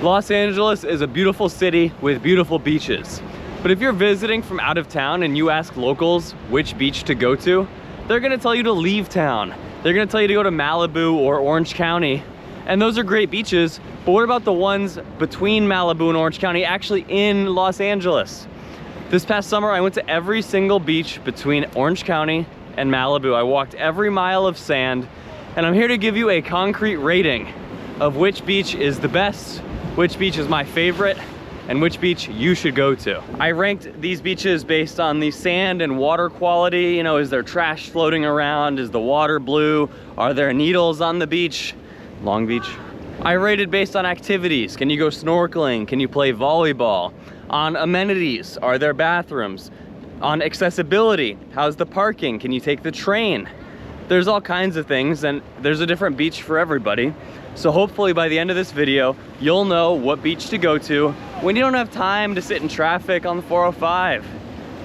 Los Angeles is a beautiful city with beautiful beaches. But if you're visiting from out of town and you ask locals which beach to go to, they're gonna tell you to leave town. They're gonna tell you to go to Malibu or Orange County. And those are great beaches, but what about the ones between Malibu and Orange County, actually in Los Angeles? This past summer, I went to every single beach between Orange County and Malibu. I walked every mile of sand, and I'm here to give you a concrete rating of which beach is the best, which beach is my favorite, and which beach you should go to. I ranked these beaches based on the sand and water quality. You know, is there trash floating around? Is the water blue? Are there needles on the beach? Long Beach. I rated based on activities. Can you go snorkeling? Can you play volleyball? On amenities, are there bathrooms? On accessibility, how's the parking? Can you take the train? There's all kinds of things, and there's a different beach for everybody. So hopefully by the end of this video, you'll know what beach to go to when you don't have time to sit in traffic on the 405.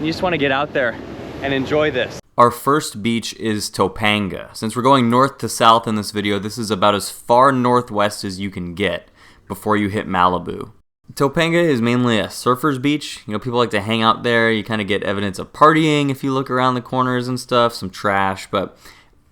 You just want to get out there and enjoy this. Our first beach is Topanga. Since we're going north to south in this video, this is about as far northwest as you can get before you hit Malibu. Topanga is mainly a surfer's beach. You know, people like to hang out there. You kind of get evidence of partying if you look around the corners and stuff, some trash, but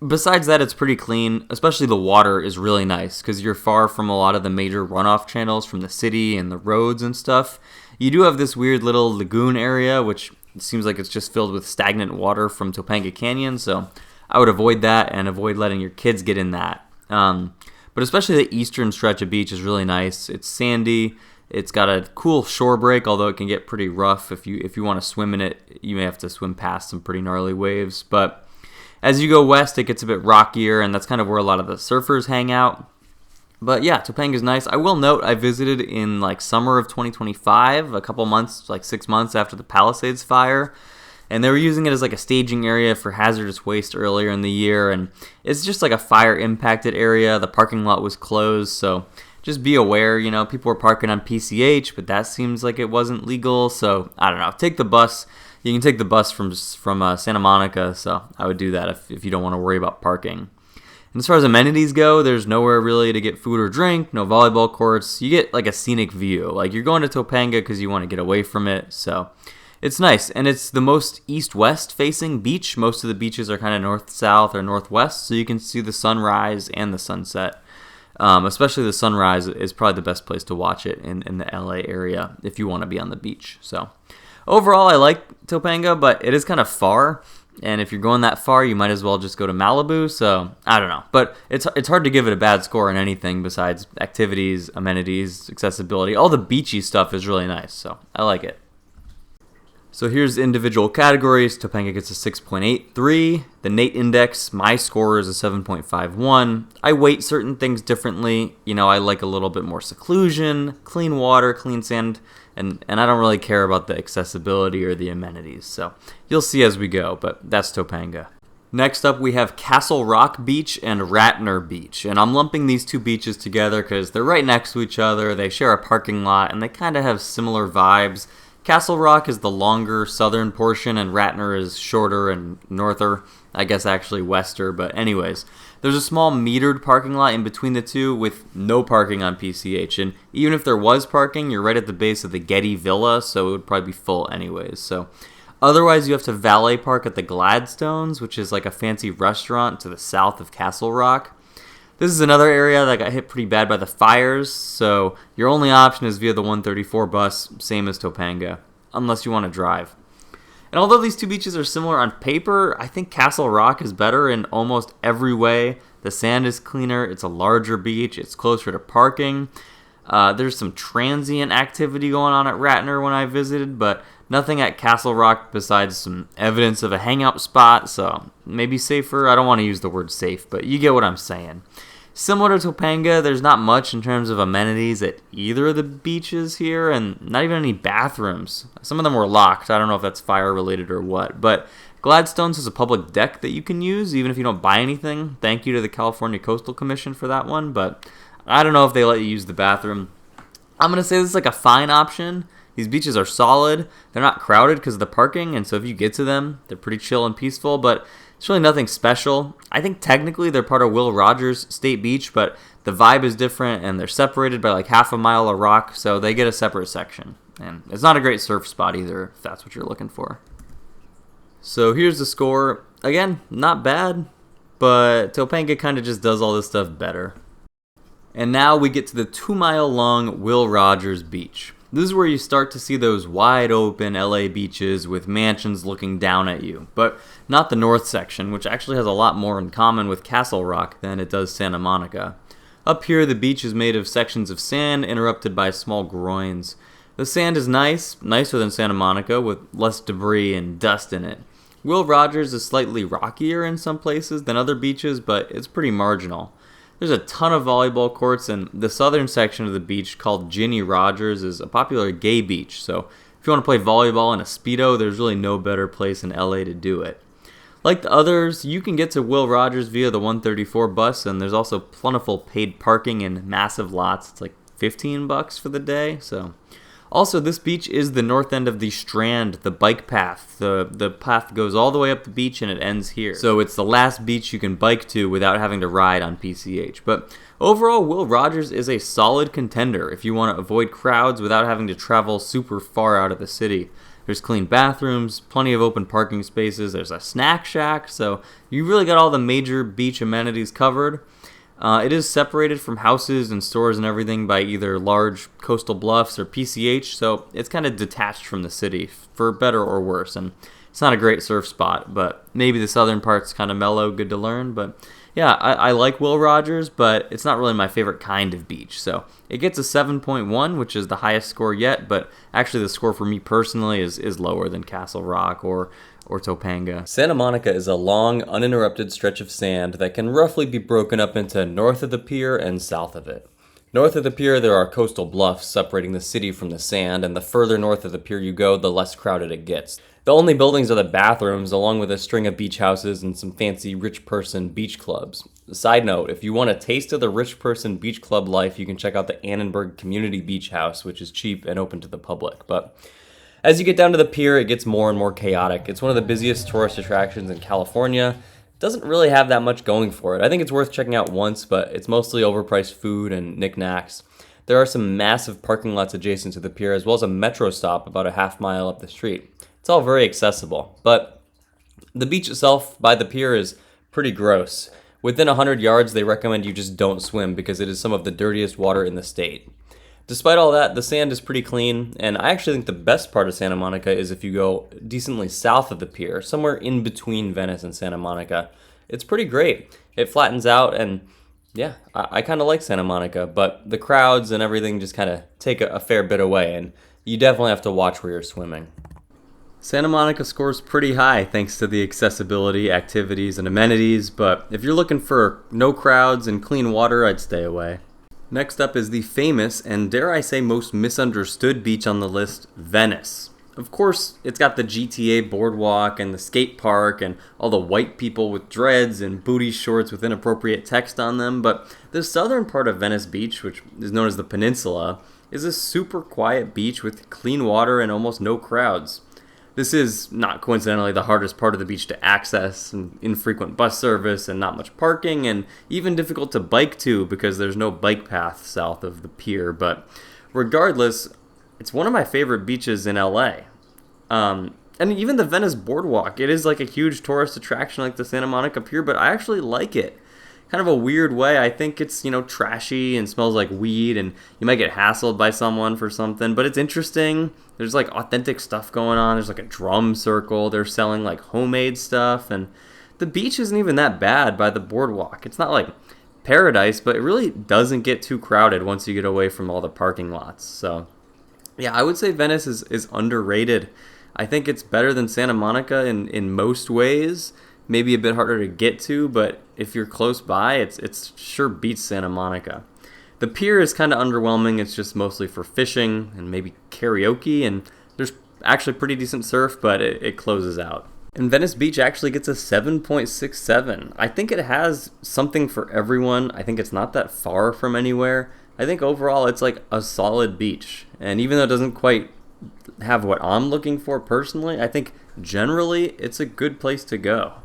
besides that, it's pretty clean. Especially the water is really nice because you're far from a lot of the major runoff channels from the city and the roads and stuff. You do have this weird little lagoon area, which seems like it's just filled with stagnant water from Topanga Canyon, so I would avoid that and avoid letting your kids get in that. But especially the eastern stretch of beach is really nice. It's sandy. It's got a cool shore break, although it can get pretty rough. If you want to swim in it, you may have to swim past some pretty gnarly waves. But as you go west, it gets a bit rockier, and that's kind of where a lot of the surfers hang out. But yeah, Topanga's nice. I will note I visited in like summer of 2025, a couple months, like 6 months after the Palisades fire. And they were using it as like a staging area for hazardous waste earlier in the year. And it's just like a fire impacted area. The parking lot was closed, so just be aware, you know, people were parking on PCH, but that seems like it wasn't legal. So I don't know, take the bus. You can take the bus from Santa Monica, so I would do that if you don't want to worry about parking. And as far as amenities go, there's nowhere really to get food or drink, no volleyball courts. You get like a scenic view. Like you're going to Topanga because you want to get away from it, so it's nice. And it's the most east-west facing beach. Most of the beaches are kind of north-south or northwest, so you can see the sunrise and the sunset. Especially the sunrise is probably the best place to watch it in the LA area if you want to be on the beach. So overall, I like Topanga, but it is kind of far. And if you're going that far, you might as well just go to Malibu. So I don't know, but it's hard to give it a bad score on anything besides activities, amenities, accessibility. All the beachy stuff is really nice, so I like it. So here's individual categories. Topanga gets a 6.83. The Nate Index, my score is a 7.51. I weight certain things differently. You know, I like a little bit more seclusion, clean water, clean sand, and I don't really care about the accessibility or the amenities. So you'll see as we go, but that's Topanga. Next up, we have Castle Rock Beach and Ratner Beach. And I'm lumping these two beaches together because they're right next to each other. They share a parking lot, and they kind of have similar vibes. Castle Rock is the longer southern portion, and Ratner is shorter and norther, I guess actually wester, but anyways. There's a small metered parking lot in between the two with no parking on PCH, and even if there was parking, you're right at the base of the Getty Villa, so it would probably be full anyways. So otherwise, you have to valet park at the Gladstones, which is like a fancy restaurant to the south of Castle Rock. This is another area that got hit pretty bad by the fires, so your only option is via the 134 bus, same as Topanga, unless you want to drive. And although these two beaches are similar on paper, I think Castle Rock is better in almost every way. The sand is cleaner, it's a larger beach, it's closer to parking. There's some transient activity going on at Ratner when I visited, but nothing at Castle Rock besides some evidence of a hangout spot, so maybe safer. I don't want to use the word safe, but you get what I'm saying. Similar to Topanga, there's not much in terms of amenities at either of the beaches here, and not even any bathrooms. Some of them were locked. I don't know if that's fire related or what, but Gladstones is a public deck that you can use even if you don't buy anything. Thank you to the California Coastal Commission for that one, but I don't know if they let you use the bathroom. I'm going to say this is like a fine option. These beaches are solid. They're not crowded because of the parking, and so if you get to them, they're pretty chill and peaceful, but It's really nothing special. I think technically they're part of Will Rogers State Beach, but the vibe is different and they're separated by like half a mile of rock, so they get a separate section. And it's not a great surf spot either, if that's what you're looking for. So here's the score. Again, not bad, but Topanga kind of just does all this stuff better. And now we get to the 2-mile-long Will Rogers Beach. This is where you start to see those wide open LA beaches with mansions looking down at you, but not the north section, which actually has a lot more in common with Castle Rock than it does Santa Monica. Up here, the beach is made of sections of sand interrupted by small groins. The sand is nicer than Santa Monica, with less debris and dust in it. Will Rogers is slightly rockier in some places than other beaches, but it's pretty marginal. There's a ton of volleyball courts, and the southern section of the beach, called Ginny Rogers, is a popular gay beach, so if you want to play volleyball in a Speedo, there's really no better place in LA to do it. Like the others, you can get to Will Rogers via the 134 bus, and there's also plentiful paid parking in massive lots. It's like $15 for the day, so... Also, this beach is the north end of the Strand, the bike path. The path goes all the way up the beach and it ends here. So it's the last beach you can bike to without having to ride on PCH. But overall, Will Rogers is a solid contender if you want to avoid crowds without having to travel super far out of the city. There's clean bathrooms, plenty of open parking spaces, there's a snack shack, so you really got all the major beach amenities covered. It is separated from houses and stores and everything by either large coastal bluffs or PCH, so it's kind of detached from the city, for better or worse. And it's not a great surf spot, but maybe the southern part's kind of mellow, good to learn. But yeah, I like Will Rogers, but it's not really my favorite kind of beach. So it gets a 7.1, which is the highest score yet, but actually the score for me personally is lower than Castle Rock or Topanga. Santa Monica is a long, uninterrupted stretch of sand that can roughly be broken up into north of the pier and south of it. North of the pier, there are coastal bluffs separating the city from the sand, and the further north of the pier you go, the less crowded it gets. The only buildings are the bathrooms, along with a string of beach houses and some fancy rich person beach clubs. Side note, if you want a taste of the rich person beach club life, you can check out the Annenberg Community Beach House, which is cheap and open to the public. But as you get down to the pier, it gets more and more chaotic. It's one of the busiest tourist attractions in California. It doesn't really have that much going for it. I think it's worth checking out once, but it's mostly overpriced food and knickknacks. There are some massive parking lots adjacent to the pier, as well as a metro stop about a half mile up the street. It's all very accessible, but the beach itself by the pier is pretty gross. Within 100 yards, they recommend you just don't swim because it is some of the dirtiest water in the state. Despite all that, the sand is pretty clean, and I actually think the best part of Santa Monica is if you go decently south of the pier, somewhere in between Venice and Santa Monica. It's pretty great. It flattens out, and yeah, I kind of like Santa Monica, but the crowds and everything just kind of take a fair bit away, and you definitely have to watch where you're swimming. Santa Monica scores pretty high thanks to the accessibility, activities, and amenities, but if you're looking for no crowds and clean water, I'd stay away. Next up is the famous, and dare I say most misunderstood beach on the list, Venice. Of course, it's got the GTA boardwalk and the skate park and all the white people with dreads and booty shorts with inappropriate text on them, but the southern part of Venice Beach, which is known as the Peninsula, is a super quiet beach with clean water and almost no crowds. This is, not coincidentally, the hardest part of the beach to access, and infrequent bus service and not much parking, and even difficult to bike to because there's no bike path south of the pier. But regardless, it's one of my favorite beaches in LA. And even the Venice Boardwalk, it is like a huge tourist attraction like the Santa Monica Pier, but I actually like it. Kind of a weird way. I think it's, trashy and smells like weed, and you might get hassled by someone for something, but it's interesting. There's like authentic stuff going on. There's like a drum circle. They're selling like homemade stuff, and the beach isn't even that bad by the boardwalk. It's not like paradise, but it really doesn't get too crowded once you get away from all the parking lots. So yeah, I would say Venice is underrated. I think it's better than Santa Monica in most ways. Maybe a bit harder to get to, but if you're close by, it's sure beats Santa Monica. The pier is kind of underwhelming. It's just mostly for fishing and maybe karaoke, and there's actually pretty decent surf, but it closes out. And Venice Beach actually gets a 7.67. I think it has something for everyone. I think it's not that far from anywhere. I think overall it's like a solid beach. And even though it doesn't quite have what I'm looking for personally, I think generally it's a good place to go.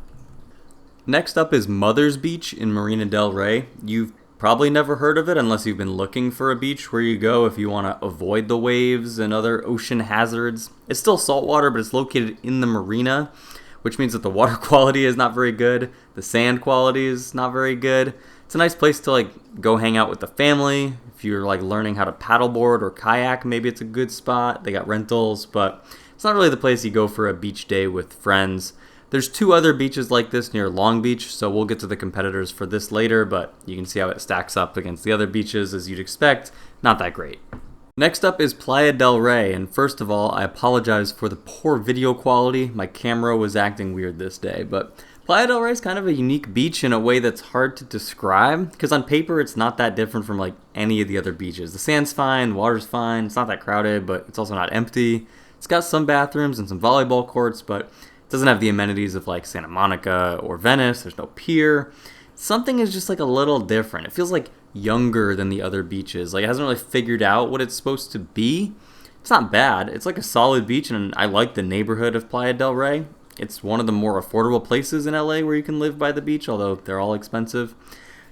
Next up is Mother's Beach in Marina del Rey. You've probably never heard of it unless you've been looking for a beach where you go if you want to avoid the waves and other ocean hazards. It's still saltwater, but it's located in the marina, which means that the water quality is not very good. The sand quality is not very good. It's a nice place to like go hang out with the family. If you're like learning how to paddleboard or kayak, maybe it's a good spot. They got rentals, but it's not really the place you go for a beach day with friends. There's 2 other beaches like this near Long Beach, so we'll get to the competitors for this later, but you can see how it stacks up against the other beaches as you'd expect. Not that great. Next up is Playa del Rey, and first of all, I apologize for the poor video quality. My camera was acting weird this day, but Playa del Rey is kind of a unique beach in a way that's hard to describe, because on paper it's not that different from like any of the other beaches. The sand's fine, water's fine, it's not that crowded, but it's also not empty. It's got some bathrooms and some volleyball courts, but it doesn't have the amenities of like Santa Monica or Venice. There's no pier. Something is just like a little different. It feels like younger than the other beaches. Like it hasn't really figured out what it's supposed to be. It's not bad. It's like a solid beach, and I like the neighborhood of Playa del Rey. It's one of the more affordable places in LA where you can live by the beach, although they're all expensive.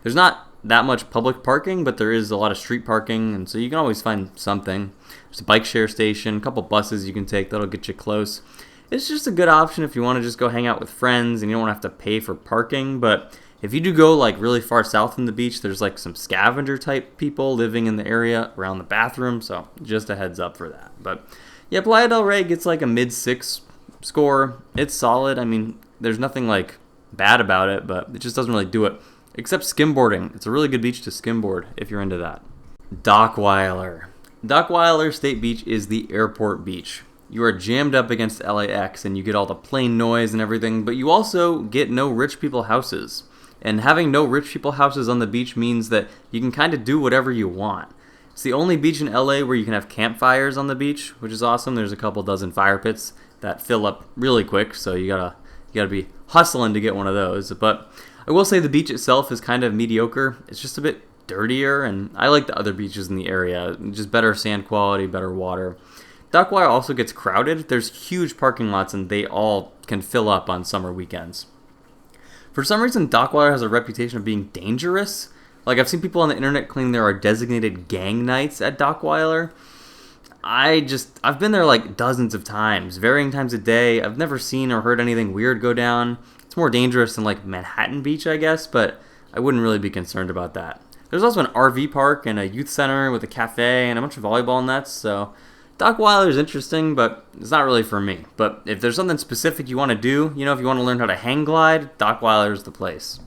There's not that much public parking, but there is a lot of street parking, and so you can always find something. There's a bike share station, a couple buses you can take that'll get you close. It's just a good option if you want to just go hang out with friends and you don't want to have to pay for parking. But if you do go like really far south from the beach, there's like some scavenger type people living in the area around the bathroom. So just a heads up for that. But yeah, Playa del Rey gets like a mid-6 score. It's solid. I mean, there's nothing like bad about it, but it just doesn't really do it. Except skimboarding. It's a really good beach to skimboard if you're into that. Dockweiler. Dockweiler State Beach is the airport beach. You are jammed up against LAX and you get all the plane noise and everything, but you also get no rich people houses. And having no rich people houses on the beach means that you can kind of do whatever you want. It's the only beach in LA where you can have campfires on the beach, which is awesome. There's a couple dozen fire pits that fill up really quick, so you gotta be hustling to get one of those. But I will say the beach itself is kind of mediocre. It's just a bit dirtier, and I like the other beaches in the area. Just better sand quality, better water. Dockweiler also gets crowded. There's huge parking lots, and they all can fill up on summer weekends. For some reason, Dockweiler has a reputation of being dangerous. Like, I've seen people on the internet claim there are designated gang nights at Dockweiler. I've been there like dozens of times, varying times a day. I've never seen or heard anything weird go down. It's more dangerous than like Manhattan Beach, I guess, but I wouldn't really be concerned about that. There's also an RV park and a youth center with a cafe and a bunch of volleyball nets, so Dockweiler is interesting, but it's not really for me. But if there's something specific you want to do, if you want to learn how to hang glide, Dockweiler is the place.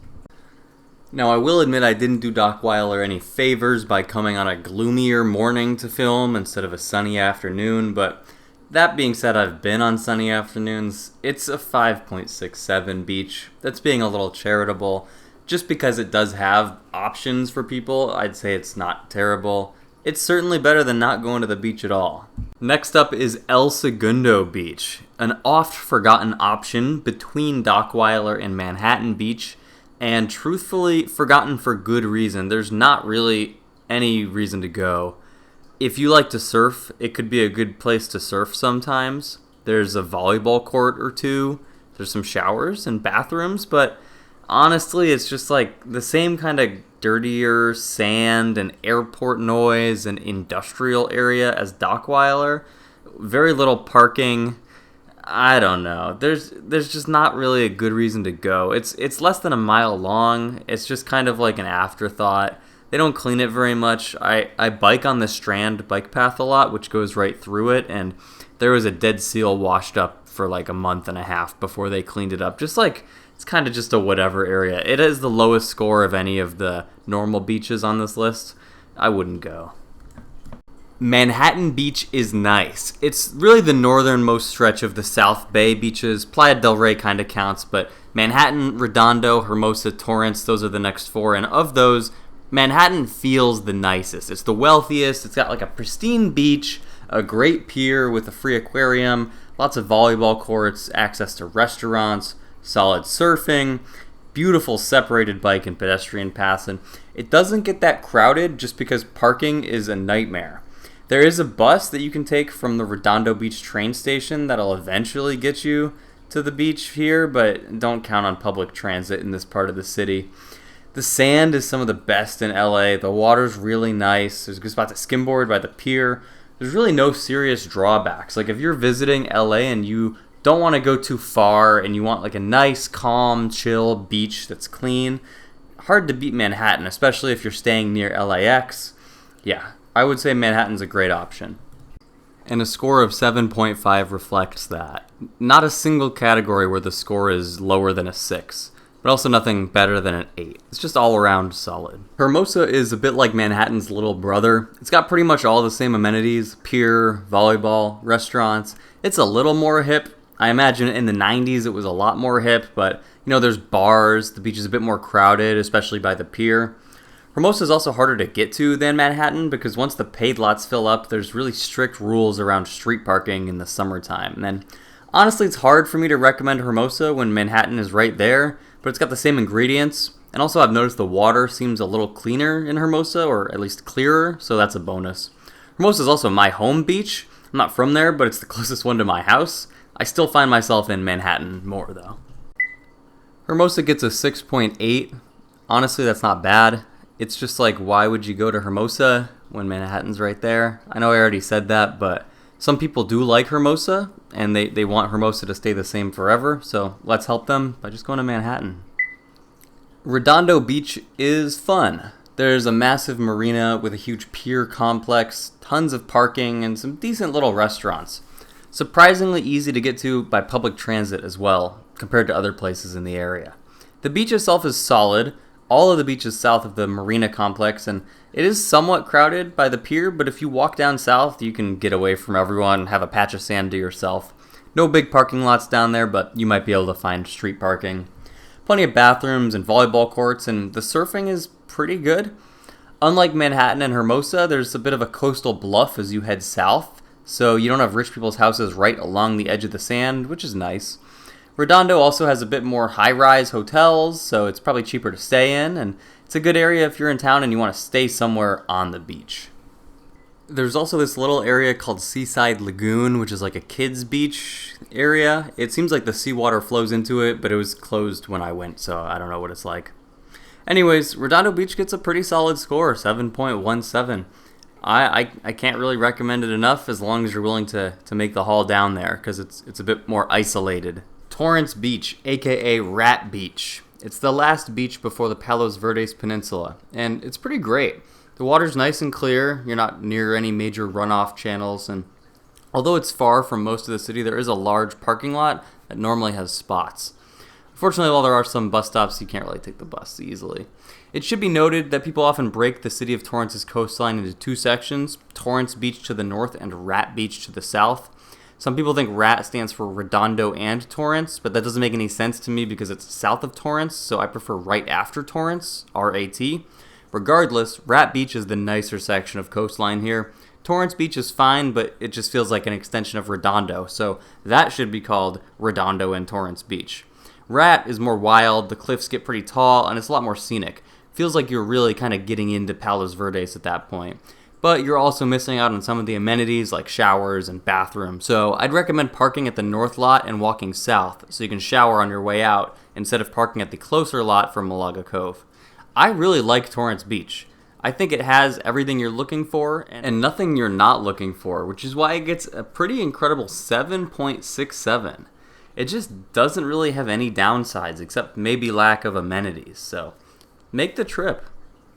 Now, I will admit I didn't do Dockweiler any favors by coming on a gloomier morning to film instead of a sunny afternoon, but that being said, I've been on sunny afternoons. It's a 5.67 beach. That's being a little charitable. Just because it does have options for people, I'd say it's not terrible. It's certainly better than not going to the beach at all. Next up is El Segundo Beach, an oft-forgotten option between Dockweiler and Manhattan Beach, and truthfully forgotten for good reason. There's not really any reason to go. If you like to surf, it could be a good place to surf sometimes. There's a volleyball court or two. There's some showers and bathrooms, but honestly, it's just like the same kind of dirtier sand and airport noise and industrial area as Dockweiler. Very little parking. I don't know. There's just not really a good reason to go. It's less than a mile long. It's just kind of like an afterthought. They don't clean it very much. I bike on the Strand bike path a lot, which goes right through it, and there was a dead seal washed up for like a month and a half before they cleaned it up. Just like, it's kind of just a whatever area. It is the lowest score of any of the normal beaches on this list. I wouldn't go. Manhattan Beach is nice. It's really the northernmost stretch of the South Bay beaches. Playa del Rey kind of counts, but Manhattan, Redondo, Hermosa, Torrance, those are the next 4. And of those, Manhattan feels the nicest. It's the wealthiest. It's got like a pristine beach, a great pier with a free aquarium, lots of volleyball courts, access to restaurants, solid surfing, beautiful separated bike and pedestrian paths, and it doesn't get that crowded just because parking is a nightmare. There is a bus that you can take from the Redondo Beach train station that'll eventually get you to the beach here, but don't count on public transit in this part of the city. The sand is some of the best in LA. The water's really nice. There's a good spot to skimboard by the pier. There's really no serious drawbacks. Like if you're visiting LA and you don't want to go too far and you want like a nice, calm, chill beach that's clean, hard to beat Manhattan, especially if you're staying near LAX. Yeah, I would say Manhattan's a great option. And a score of 7.5 reflects that. Not a single category where the score is lower than a 6. But also nothing better than an 8. It's just all around solid. Hermosa is a bit like Manhattan's little brother. It's got pretty much all the same amenities, pier, volleyball, restaurants. It's a little more hip. I imagine in the 90s it was a lot more hip, but there's bars, the beach is a bit more crowded, especially by the pier. Hermosa is also harder to get to than Manhattan because once the paid lots fill up, there's really strict rules around street parking in the summertime. And then honestly, it's hard for me to recommend Hermosa when Manhattan is right there, but it's got the same ingredients. And also I've noticed the water seems a little cleaner in Hermosa, or at least clearer, so that's a bonus. Hermosa is also my home beach. I'm not from there, but it's the closest one to my house. I still find myself in Manhattan more though. Hermosa gets a 6.8. Honestly, that's not bad. It's just like, why would you go to Hermosa when Manhattan's right there? I know I already said that, but some people do like Hermosa, and they want Hermosa to stay the same forever, so let's help them by just going to Manhattan. Redondo Beach is fun. There's a massive marina with a huge pier complex, tons of parking, and some decent little restaurants. Surprisingly easy to get to by public transit as well, compared to other places in the area. The beach itself is solid. All of the beaches south of the marina complex, and it is somewhat crowded by the pier, but if you walk down south, you can get away from everyone and have a patch of sand to yourself. No big parking lots down there, but you might be able to find street parking. Plenty of bathrooms and volleyball courts, and the surfing is pretty good. Unlike Manhattan and Hermosa, there's a bit of a coastal bluff as you head south, so you don't have rich people's houses right along the edge of the sand, which is nice. Redondo also has a bit more high-rise hotels, so it's probably cheaper to stay in, and it's a good area if you're in town and you want to stay somewhere on the beach. There's also this little area called Seaside Lagoon, which is like a kids' beach area. It seems like the seawater flows into it, but it was closed when I went, so I don't know what it's like. Anyways, Redondo Beach gets a pretty solid score, 7.17. I can't really recommend it enough as long as you're willing to make the haul down there, because it's a bit more isolated. Torrance Beach, aka Rat Beach. It's the last beach before the Palos Verdes Peninsula, and it's pretty great. The water's nice and clear, you're not near any major runoff channels, and although it's far from most of the city, there is a large parking lot that normally has spots. Unfortunately, while there are some bus stops, you can't really take the bus easily. It should be noted that people often break the city of Torrance's coastline into two sections, Torrance Beach to the north and Rat Beach to the south. Some people think RAT stands for Redondo and Torrance, but that doesn't make any sense to me because it's south of Torrance, so I prefer right after Torrance, R-A-T. Regardless, Rat Beach is the nicer section of coastline here. Torrance Beach is fine, but it just feels like an extension of Redondo, so that should be called Redondo and Torrance Beach. Rat is more wild, the cliffs get pretty tall, and it's a lot more scenic. Feels like you're really kind of getting into Palos Verdes at that point. But you're also missing out on some of the amenities like showers and bathrooms. So I'd recommend parking at the north lot and walking south so you can shower on your way out instead of parking at the closer lot from Malaga Cove. I really like Torrance Beach. I think it has everything you're looking for and nothing you're not looking for, which is why it gets a pretty incredible 7.67. It just doesn't really have any downsides except maybe lack of amenities, so make the trip.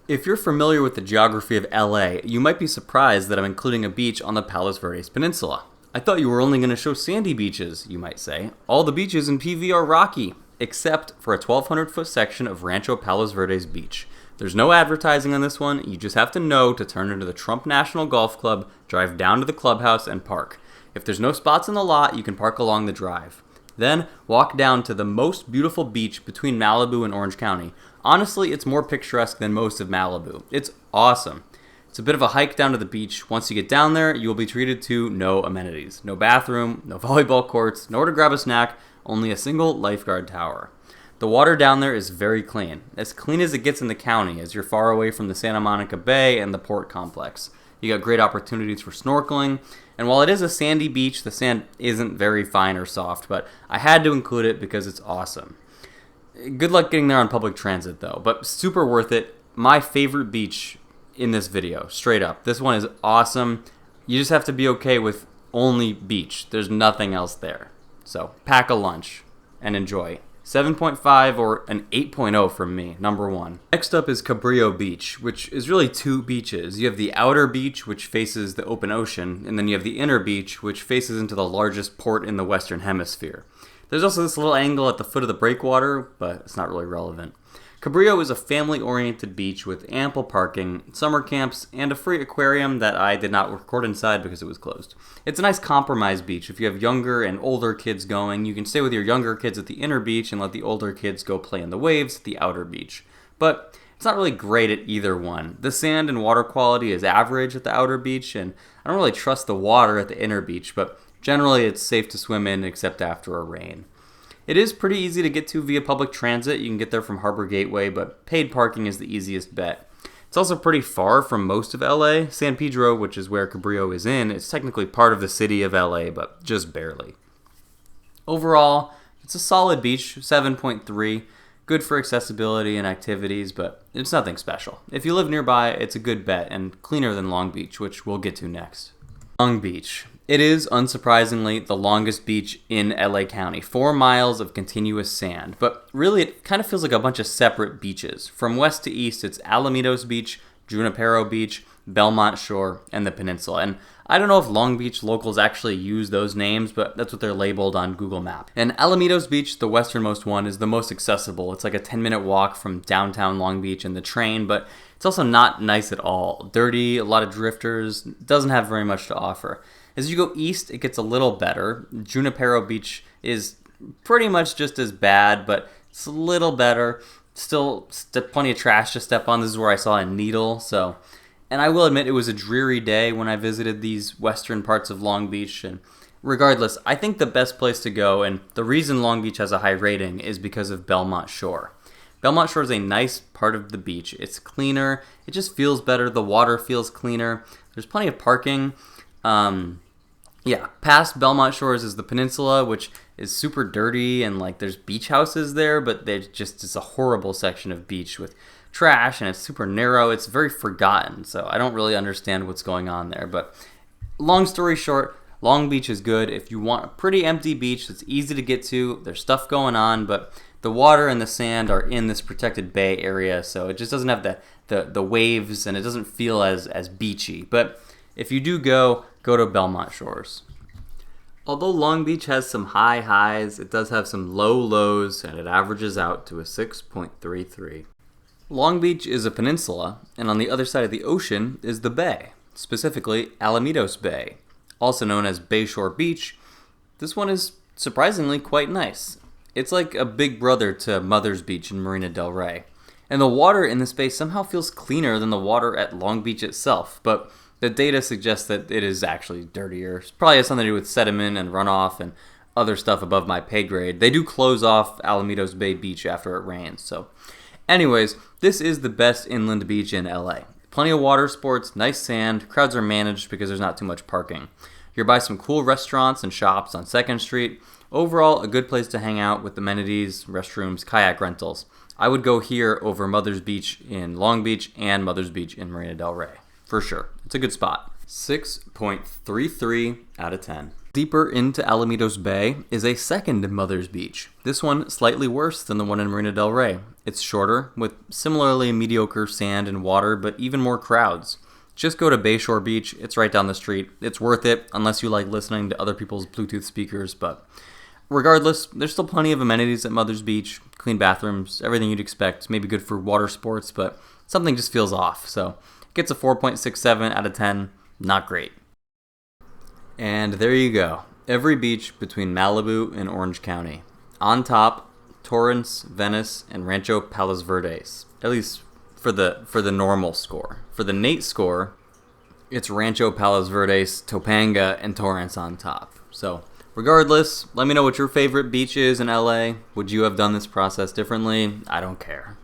If you're familiar with the geography of LA, you might be surprised that I'm including a beach on the Palos Verdes Peninsula. I thought you were only going to show sandy beaches, you might say. All the beaches in PV are rocky, except for a 1,200-foot section of Rancho Palos Verdes Beach. There's no advertising on this one, you just have to know to turn into the Trump National Golf Club, drive down to the clubhouse, and park. If there's no spots in the lot, you can park along the drive. Then, walk down to the most beautiful beach between Malibu and Orange County. Honestly, it's more picturesque than most of Malibu. It's awesome. It's a bit of a hike down to the beach. Once you get down there, you will be treated to no amenities. No bathroom, no volleyball courts, nowhere to grab a snack, only a single lifeguard tower. The water down there is very clean as it gets in the county as you're far away from the Santa Monica Bay and the port complex. You got great opportunities for snorkeling. And while it is a sandy beach, the sand isn't very fine or soft, but I had to include it because it's awesome. Good luck getting there on public transit though, but super worth it. My favorite beach in this video, straight up. This one is awesome. You just have to be okay with only beach. There's nothing else there. So pack a lunch and enjoy. 7.5 or an 8.0 from me, number one. Next up is Cabrillo Beach, which is really two beaches. You have the outer beach, which faces the open ocean, and then you have the inner beach, which faces into the largest port in the Western Hemisphere. There's also this little angle at the foot of the breakwater, but it's not really relevant. Cabrillo is a family-oriented beach with ample parking, summer camps, and a free aquarium that I did not record inside because it was closed. It's a nice compromise beach. If you have younger and older kids going, you can stay with your younger kids at the inner beach and let the older kids go play in the waves at the outer beach. But it's not really great at either one. The sand and water quality is average at the outer beach, and I don't really trust the water at the inner beach, but generally it's safe to swim in except after a rain. It is pretty easy to get to via public transit. You can get there from Harbor Gateway, but paid parking is the easiest bet. It's also pretty far from most of LA. San Pedro, which is where Cabrillo is in, is technically part of the city of LA, but just barely. Overall, it's a solid beach, 7.3. Good for accessibility and activities, but it's nothing special. If you live nearby, it's a good bet and cleaner than Long Beach, which we'll get to next. Long Beach. It is, unsurprisingly, the longest beach in LA County, 4 miles of continuous sand, but really it kind of feels like a bunch of separate beaches. From west to east, it's Alamitos Beach, Junipero Beach, Belmont Shore, and the Peninsula. And I don't know if Long Beach locals actually use those names, but that's what they're labeled on Google Maps. And Alamitos Beach, the westernmost one, is the most accessible. It's like a 10-minute walk from downtown Long Beach in the train, but it's also not nice at all. Dirty, a lot of drifters, doesn't have very much to offer. As you go east, it gets a little better. Junipero Beach is pretty much just as bad, but it's a little better. Still plenty of trash to step on. This is where I saw a needle, so... And I will admit it was a dreary day when I visited these western parts of Long Beach, and regardless, I think the best place to go, and the reason Long Beach has a high rating, is because of Belmont Shore. Belmont Shore is a nice part of the beach. It's cleaner, it just feels better, the water feels cleaner, there's plenty of parking. Past Belmont Shores is the Peninsula, which is super dirty, and like there's beach houses there, but it's a horrible section of beach with trash, and it's super narrow. It's very forgotten, so I don't really understand what's going on there. But long story short, Long Beach is good if you want a pretty empty beach that's easy to get to. There's stuff going on, but the water and the sand are in this protected bay area, so it just doesn't have the waves, and it doesn't feel as beachy. But if you do go to Belmont Shores. Although Long Beach has some high highs, it does have some low lows, and it averages out to a 6.33. Long Beach is a peninsula, and on the other side of the ocean is the bay, specifically Alamitos Bay, also known as Bayshore Beach. This one is surprisingly quite nice. It's like a big brother to Mother's Beach in Marina del Rey. And the water in this bay somehow feels cleaner than the water at Long Beach itself, but the data suggests that it is actually dirtier. It probably has something to do with sediment and runoff and other stuff above my pay grade. They do close off Alamitos Bay Beach after it rains, so... Anyways, this is the best inland beach in LA. Plenty of water sports, nice sand, crowds are managed because there's not too much parking. You're by some cool restaurants and shops on 2nd Street. Overall, a good place to hang out with amenities, restrooms, kayak rentals. I would go here over Mother's Beach in Long Beach and Mother's Beach in Marina del Rey. For sure. It's a good spot. 6.33 out of 10. Deeper into Alamitos Bay is a second Mother's Beach. This one slightly worse than the one in Marina del Rey. It's shorter, with similarly mediocre sand and water, but even more crowds. Just go to Bayshore Beach. It's right down the street. It's worth it, unless you like listening to other people's Bluetooth speakers, but regardless, there's still plenty of amenities at Mother's Beach. Clean bathrooms, everything you'd expect. Maybe good for water sports, but something just feels off, so it gets a 4.67 out of 10. Not great. And there you go. Every beach between Malibu and Orange County. On top, Torrance, Venice, and Rancho Palos Verdes. At least for the normal score. For the Nate score, it's Rancho Palos Verdes, Topanga, and Torrance on top. So, regardless, let me know what your favorite beach is in LA. Would you have done this process differently? I don't care.